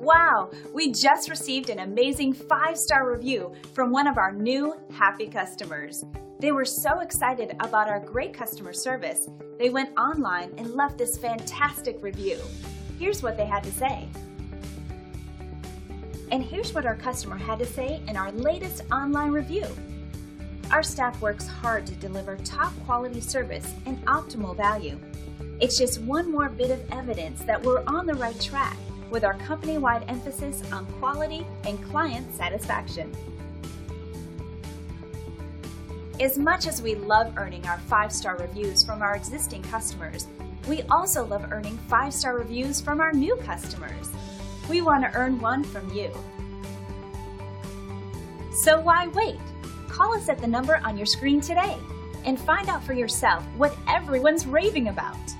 Wow, we just received an amazing 5-star review from one of our new happy customers. They were so excited about our great customer service, they went online and left this fantastic review. Here's what they had to say. And here's what our customer had to say in our latest online review. Our staff works hard to deliver top quality service and optimal value. It's just one more bit of evidence that we're on the right track with our company-wide emphasis on quality and client satisfaction. As much as we love earning our 5-star reviews from our existing customers, we also love earning 5-star reviews from our new customers. We want to earn one from you. So why wait? Call us at the number on your screen today and find out for yourself what everyone's raving about.